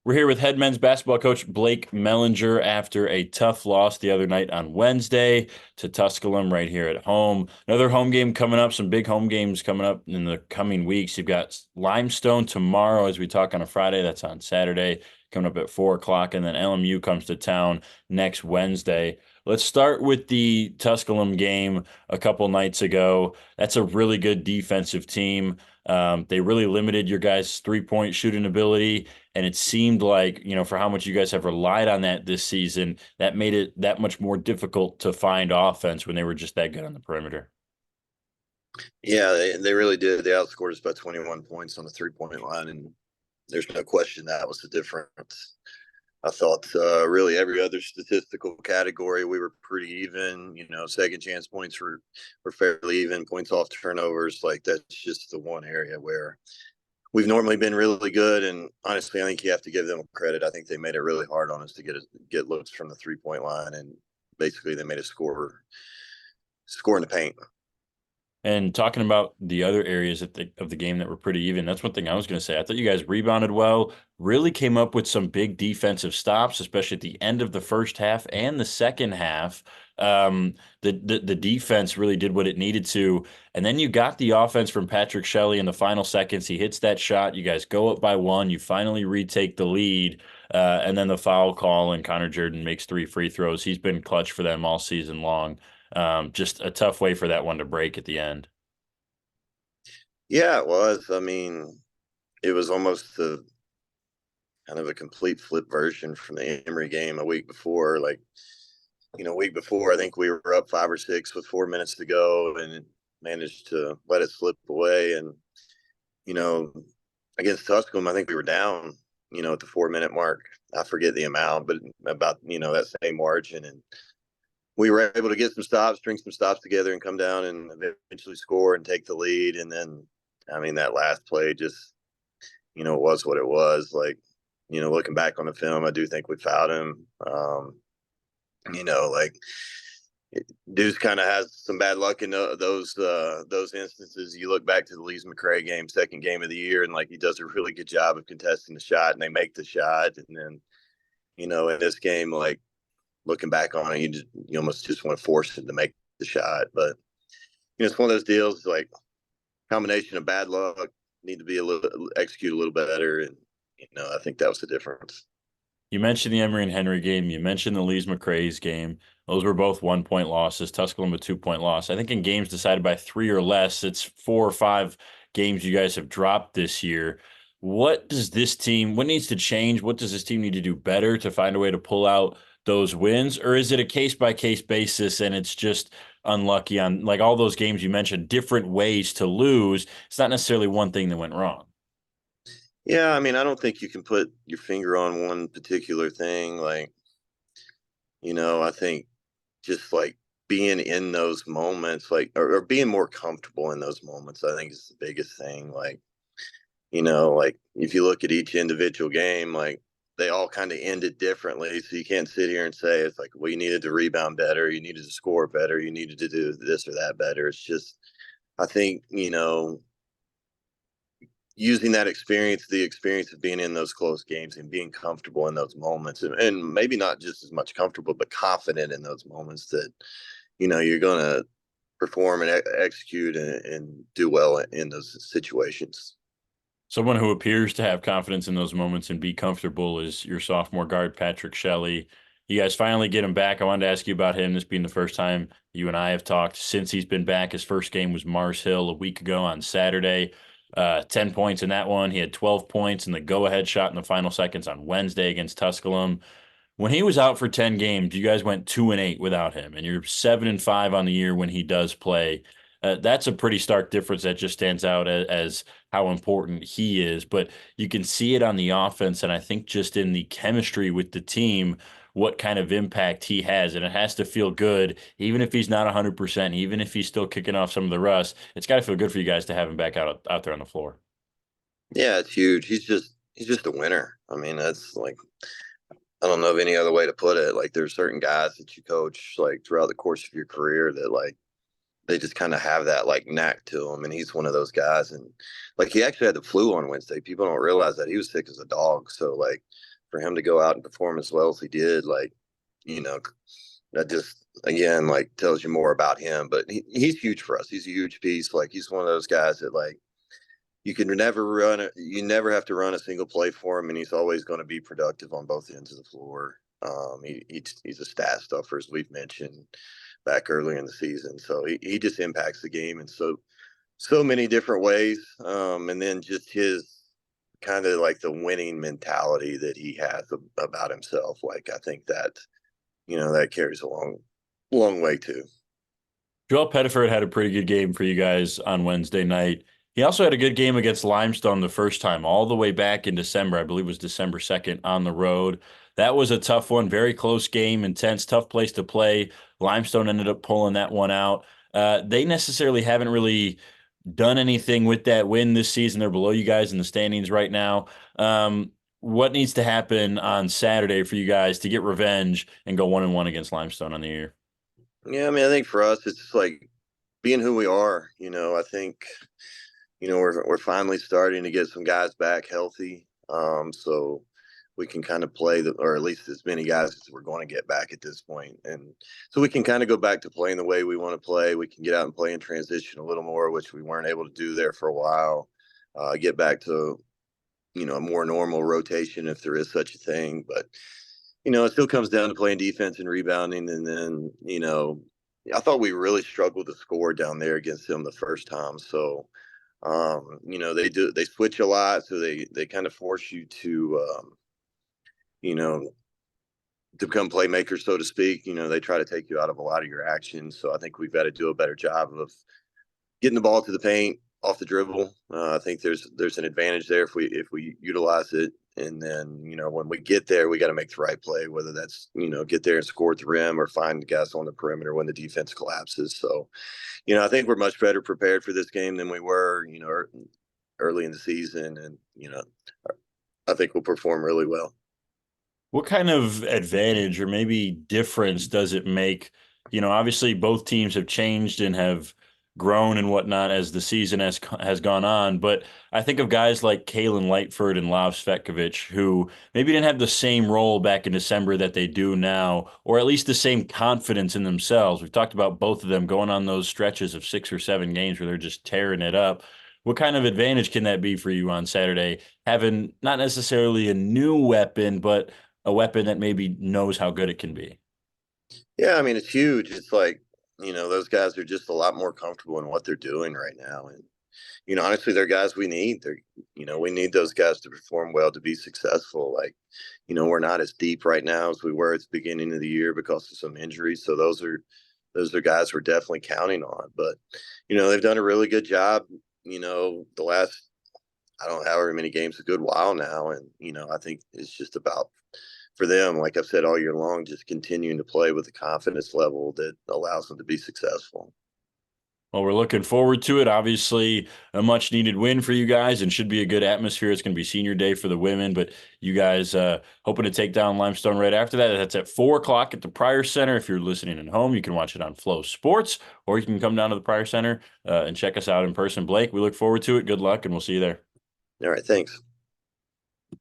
We're here with head men's basketball coach Blake Mellinger after a tough loss the other night on Wednesday to Tusculum right here at home. Another home game coming up, some big home games coming up in the coming weeks. You've got Limestone tomorrow as we talk on a Friday. That's on Saturday, coming up at 4 o'clock. And then LMU comes to town next Wednesday. Let's start with the Tusculum game a couple nights ago. That's a really good defensive team. They really limited your guys' three-point shooting ability. And it seemed like, for how much you guys have relied on that this season, that made it that much more difficult to find offense when they were just that good on the perimeter. Yeah, they really did. They outscored us by 21 points on the 3-point line, and there's no question that was the difference. I thought really every other statistical category we were pretty even. Second chance points were fairly even. Points off turnovers, like that's just the one area where we've normally been really good. And honestly, I think you have to give them credit. I think they made it really hard on us to get looks from the 3-point line, and basically they made us score in the paint. And talking about the other areas of the game that were pretty even, that's one thing I was going to say. I thought you guys rebounded well, really came up with some big defensive stops, especially at the end of the first half and the second half. The defense really did what it needed to. And then you got the offense from Patrick Shelley in the final seconds. He hits that shot. You guys go up by one. You finally retake the lead. And then the foul call, and Connor Jordan makes 3 free throws. He's been clutch for them all season long. Just a tough way for that one to break at the end. Yeah, it was. I mean, it was almost kind of a complete flip version from the Emory game a week before. A week before, I think we were up 5 or 6 with 4 minutes to go and managed to let it slip away. And, you know, against Tusculum, I think we were down, at the 4 minute mark. I forget the amount, but about, that same margin. And we were able to get some stops, string some stops together and come down and eventually score and take the lead. And then, I mean, that last play just, it was what it was. Looking back on the film, I do think we fouled him. Like Deuce kind of has some bad luck in those instances. You look back to the Lees McRae game, second game of the year, and like he does a really good job of contesting the shot, and they make the shot. And then, in this game, like looking back on it, you almost just want to force him to make the shot. But it's one of those deals like combination of bad luck, need to be execute a little better, and I think that was the difference. You mentioned the Emory and Henry game. You mentioned the Lees McRae's game. Those were both 1 point losses. Tusculum a 2 point loss. I think in games decided by three or less, it's 4 or 5 games you guys have dropped this year. What needs to change? What does this team need to do better to find a way to pull out those wins? Or is it a case by case basis and it's just unlucky on like all those games you mentioned, different ways to lose? It's not necessarily one thing that went wrong. Yeah, I mean, I don't think you can put your finger on one particular thing. I think just like being in those moments, or being more comfortable in those moments, I think is the biggest thing. Like if you look at each individual game, like they all kind of ended differently. So you can't sit here and say it's like, well, you needed to rebound better, you needed to score better, you needed to do this or that better. It's just, I think, using that experience, the experience of being in those close games and being comfortable in those moments, and maybe not just as much comfortable, but confident in those moments that, you're going to perform and execute and do well in those situations. Someone who appears to have confidence in those moments and be comfortable is your sophomore guard, Patrick Shelley. You guys finally get him back. I wanted to ask you about him, this being the first time you and I have talked since he's been back. His first game was Mars Hill a week ago on Saturday. 10 points in that one. He had 12 points in the go-ahead shot in the final seconds on Wednesday against Tusculum. When he was out for 10 games, you guys went 2-8 without him, and you're 7-5 on the year when he does play. That's a pretty stark difference that just stands out as how important he is. But you can see it on the offense, and I think just in the chemistry with the team, what kind of impact he has. And it has to feel good, even if he's not 100%, even if he's still kicking off some of the rust. It's got to feel good for you guys to have him back out there on the floor. Yeah, it's huge. He's just a winner. I mean, that's like, I don't know of any other way to put it. Like there's certain guys that you coach like throughout the course of your career that like they just kind of have that like knack to him, and he's one of those guys. And like he actually had the flu on Wednesday. People don't realize that he was sick as a dog. So like for him to go out and perform as well as he did, like you know, that just again like tells you more about him. But he's huge for us. He's a huge piece. Like he's one of those guys that like you can never run it. You never have to run a single play for him, and he's always going to be productive on both ends of the floor. He's a stat stuffer, as we've mentioned back early in the season. So he just impacts the game in so many different ways. And then just his kind of like the winning mentality that he has about himself. Like I think that that carries a long way too. Joel Pettiford had a pretty good game for you guys on Wednesday night. He also had a good game against Limestone the first time, all the way back in December. I believe it was December 2nd on the road. That was a tough one, very close game, intense, tough place to play. Limestone ended up pulling that one out. They necessarily haven't really done anything with that win this season. They're below you guys in the standings right now. What needs to happen on Saturday for you guys to get revenge and go 1-1 against Limestone on the year? Yeah, I mean, I think for us, it's just like being who we are. I think we're finally starting to get some guys back healthy, so we can kind of play or at least as many guys as we're going to get back at this point, and so we can kind of go back to playing the way we want to play. We can get out and play in transition a little more, which we weren't able to do there for a while. Get back to a more normal rotation if there is such a thing, but it still comes down to playing defense and rebounding, and then I thought we really struggled to score down there against them the first time, so. They switch a lot, so they kind of force you you know, to become playmakers, so to speak. They try to take you out of a lot of your actions. So I think we've got to do a better job of getting the ball to the paint off the dribble. I think there's an advantage there if we utilize it. And then when we get there, we got to make the right play, whether that's get there and score at the rim or find guys on the perimeter when the defense collapses. So I think we're much better prepared for this game than we were early in the season, and I think we'll perform really well. What kind of advantage or maybe difference does it make? Obviously both teams have changed and have grown and whatnot as the season has gone on. But I think of guys like Kalen Lightford and Lav Svetkovic, who maybe didn't have the same role back in December that they do now, or at least the same confidence in themselves. We've talked about both of them going on those stretches of 6 or 7 games where they're just tearing it up. What kind of advantage can that be for you on Saturday, having not necessarily a new weapon, but a weapon that maybe knows how good it can be? Yeah, I mean it's huge. It's like those guys are just a lot more comfortable in what they're doing right now, and honestly, they're guys we need. We need those guys to perform well to be successful. Like, we're not as deep right now as we were at the beginning of the year because of some injuries. So those are guys we're definitely counting on. But they've done a really good job. The last I don't know however many games, a good while now, and I think it's just about for them, like I've said all year long, just continuing to play with the confidence level that allows them to be successful. Well, we're looking forward to it. Obviously, a much needed win for you guys and should be a good atmosphere. It's going to be senior day for the women, but you guys hoping to take down Limestone right after that. That's at 4 o'clock at the Pryor Center. If you're listening at home, you can watch it on Flow Sports, or you can come down to the Pryor Center and check us out in person. Blake, we look forward to it. Good luck, and we'll see you there. All right, thanks.